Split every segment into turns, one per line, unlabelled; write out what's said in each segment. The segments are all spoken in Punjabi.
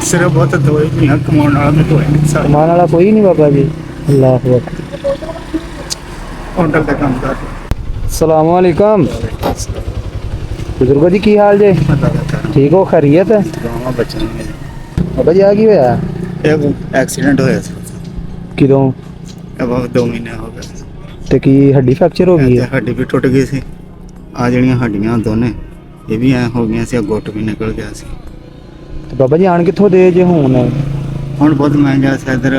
सिर्फ बहुत दवाई नहीं है, कमाने वाला में दवाई नहीं सारा
कमाने वाला कोई नहीं बाबा जी। अल्लाह अकबर।
होटल का काम कर
सलाम वालेकुम बुजुर्गो जी, की हाल जे? ठीक हो, खैरियत है?
गाँव बच्चे
बाबा जी आ की होया?
एक एक्सीडेंट होया था
किदों?
अब 2 महीने हो गए
ते की हड्डी फ्रैक्चर हो गई
ਤੇ
है?
ਹੱਡੀ ਵੀ ਟੁੱਟ ਗਈ ਸੀ। ਆ ਜਿਹੜੀਆਂ ਹੱਡੀਆਂ ਦੋਨੇ ਇਹ ਵੀ ਐ ਹੋ ਗਈਆਂ ਸੀ, ਗੁੱਟ ਵੀ ਨਿਕਲ ਗਿਆ ਸੀ।
ਤੇ ਬਾਬਾ ਜੀ ਆਣ ਕਿੱਥੋਂ ਦੇ ਜੇ ਹੁਣ?
ਹੁਣ ਬਹੁਤ ਮਹਿੰਗਾ ਸੀ ਇਧਰ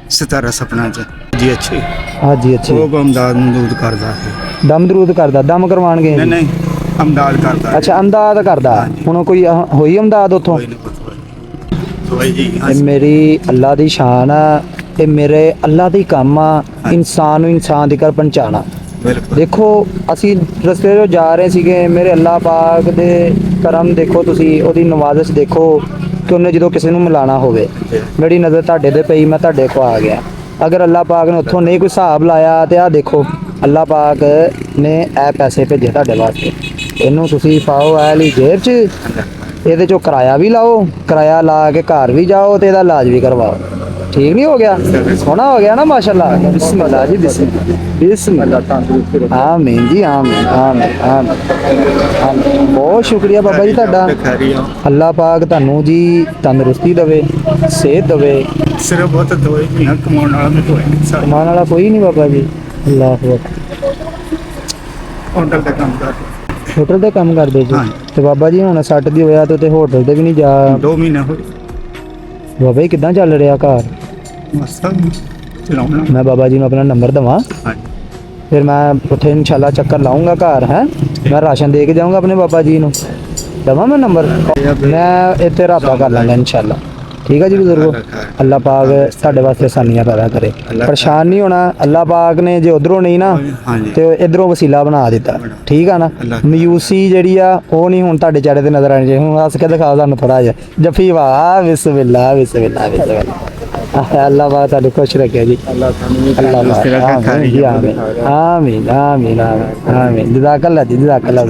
ਸਿਤਾਰਾ ਸਪਨਾ ਚ ਜੀ। ਅੱਛੀ
ਹਾਂਜੀ ਅੱਛਾ।
ਉਹ ਅਮਦਾਦ ਨੂੰ ਦੂਰ ਕਰਦਾ ਸੀ।
ਦਮ ਦਰੂਦ ਕਰਦਾ? ਦਮ ਕਰਵਾਣ ਗਏ
ਨਹੀਂ
ਜੀ?
ਨਹੀਂ, ਅਮਦਾਦ ਕਰਦਾ।
ਅੱਛਾ ਅਮਦਾਦ ਕਰਦਾ।
ਹਾਂਜੀ।
ਹੁਣ ਕੋਈ ਹੋਈ ਅਮਦਾਦ ਉੱਥੋਂ?
ਕੋਈ ਨਹੀਂ ਪਤਾ ਹੋਈ ਜੀ।
ਇਹ ਮੇਰੀ ਅੱਲਾ ਦੀ ਸ਼ਾਨ ਆ, ਇਹ ਮੇਰੇ ਅੱਲਾ ਦੀ ਕੰਮ ਆ, ਇਨਸਾਨ ਨੂੰ ਇਨਸਾਨ ਦੀ ਕਰ ਪਹੁੰਚਾਣਾ।
ਬਿਲਕੁਲ
ਦੇਖੋ ਅਸੀਂ ਰਸਤੇ 'ਚੋਂ ਜਾ ਰਹੇ ਸੀਗੇ, ਮੇਰੇ ਅੱਲਾ ਪਾਕ ਦੇ ਕਰਮ ਦੇਖੋ, ਤੁਸੀਂ ਉਹਦੀ ਨਵਾਜ਼ਿਸ਼ ਦੇਖੋ ਕਿ ਉਹਨੇ ਜਦੋਂ ਕਿਸੇ ਨੂੰ ਮਿਲਾਣਾ ਹੋਵੇ, ਮੇਰੀ ਨਜ਼ਰ ਤੁਹਾਡੇ ਤੇ ਪਈ, ਮੈਂ ਤੁਹਾਡੇ ਕੋ ਆ ਗਿਆ। ਅਗਰ ਅੱਲਾ ਪਾਕ ਨੇ ਉੱਥੋਂ ਨਹੀਂ ਕੋਈ ਹਿਸਾਬ ਲਾਇਆ ਤੇ ਆਹ ਦੇਖੋ ਅੱਲਾ ਪਾਕ ਨੇ ਇਹ ਪੈਸੇ ਭੇਜੇ ਤੁਹਾਡੇ ਵਾਸਤੇ। ਇਹਨੂੰ ਤੁਸੀਂ ਪਾਓ ਇਹ ਲਈ ਜੇਬ 'ਚ, ਇਹਦੇ 'ਚੋਂ ਕਿਰਾਇਆ ਵੀ ਲਾਓ, ਕਿਰਾਇਆ ਲਾ ਕੇ ਘਰ ਵੀ ਜਾਓ ਤੇ ਇਹਦਾ ਇਲਾਜ ਵੀ ਕਰਵਾਓ। ਠੀਕ ਨਹੀਂ ਹੋ ਗਿਆ? ਸੋਹਣਾ ਹੋ ਗਿਆ ਨਾ ਮਾਸ਼ਾਅੱਲਾ। ਬਿਸਮਿल्लाह जी, बिस्मिल्लाह। आमीन जी, आमीन आमीन आमीन। बहुत शुक्रिया बाबा जी ਤੁਹਾਡਾ। ਅੱਲਾ ਪਾਕ ਤੁਹਾਨੂੰ ਜੀ ਤੰਦਰੁਸਤੀ ਦੇਵੇ, ਸਿਹਤ ਦੇਵੇ।
ਸਿਰਫ ਬਹੁਤ ਦਵਾਈ ਨਹੀਂ ਹੈ, ਕਮਾਉਣ ਵਾਲਾ ਮੈਂ ਦਵਾਈ ਨਹੀਂ ਸਾਰਾ
ਕਮਾਉਣ ਵਾਲਾ ਕੋਈ ਨਹੀਂ ਬਾਬਾ ਜੀ। ਅੱਲਾਹ ਅਕਬਰ।
ਹੋਟਲ ਦਾ ਕੰਮ ਕਰ
ਹੋਟਲ ਦਾ ਕੰਮ ਕਰਦੇ ਜੀ? ਤੇ ਬਾਬਾ ਜੀ ਹੁਣ ਸੱਟ ਦੀ ਹੋਇਆ ਤੇ ਹੋਟਲ ਤੇ ਵੀ ਨਹੀਂ ਜਾ?
2 ਮਹੀਨੇ ਹੋਏ।
ਬਾਬਾ ਜੀ ਕਿੱਦਾਂ ਚੱਲ ਰਿਹਾ ਘਰ?
ਮਸਤ ਚਲਾਉਣਾ।
ਮੈਂ ਬਾਬਾ ਜੀ ਨੂੰ ਆਪਣਾ ਨੰਬਰ ਦਵਾਂ,
ਹਾਂਜੀ
ਫਿਰ ਮੈਂ ਉੱਥੇ ਇਨਸ਼ਾਅੱਲਾ ਚੱਕਰ ਲਾਉਂਗਾ ਘਰ। ਹੈ ਮੈਂ ਰਾਸ਼ਨ ਦੇ ਕੇ ਜਾਊਂਗਾ ਆਪਣੇ ਬਾਬਾ ਜੀ ਨੂੰ। ਦਵਾਂ ਮੈਂ ਨੰਬਰ? ਮੈਂ ਇੱਥੇ ਰਾਬਤਾ ਕਰ ਲਾਂਗਾ ਇਨਸ਼ਾਅੱਲਾ। ਠੀਕ ਹੈ ਜੀ ਬਜ਼ੁਰਗੋ, ਅੱਲਾਹ ਪਾਕ ਤੁਹਾਡੇ ਵਾਸਤੇ ਆਸਾਨੀਆਂ ਪੈਦਾ ਕਰੇ। ਪਰੇਸ਼ਾਨ ਨਹੀਂ ਹੋਣਾ। ਅੱਲਾਹ ਪਾਕ ਨੇ ਜੇ ਉਧਰੋਂ ਨਹੀਂ ਨਾ ਤੇ ਇਧਰੋਂ ਵਸੀਲਾ ਬਣਾ ਦਿੱਤਾ। ਠੀਕ ਆ ਨਾ? ਮਯੂਸੀ ਜਿਹੜੀ ਆ ਉਹ ਨਹੀਂ ਹੁਣ ਤੁਹਾਡੇ ਚਿਹਰੇ ਤੇ ਨਜ਼ਰ ਆਣੀ ਚਾਹੀਦੀ। ਹੁਣ ਹੱਸ ਕੇ ਦਿਖਾਓ ਸਾਨੂੰ ਥੋੜਾ ਜਿਹਾ। ਜਫੀ ਵਾਹ, ਬਿਸਮਿल्लाह ਬਿਸਮਿल्लाह ਬਿਸਮਿल्लाह। ਅੱਲਾਹ ਪਾਕ ਤੁਹਾਨੂੰ ਖੁਸ਼ ਰੱਖੇ ਜੀ। ਅੱਲਾਹ ਪਾਕ ਆਮੀਨ ਆਮੀਨ ਆਮੀਨ ਆਮੀਨ। ਜਜ਼ਾਕੱਲਾ ਜੀ, ਜਜ਼ਾਕੱਲਾ।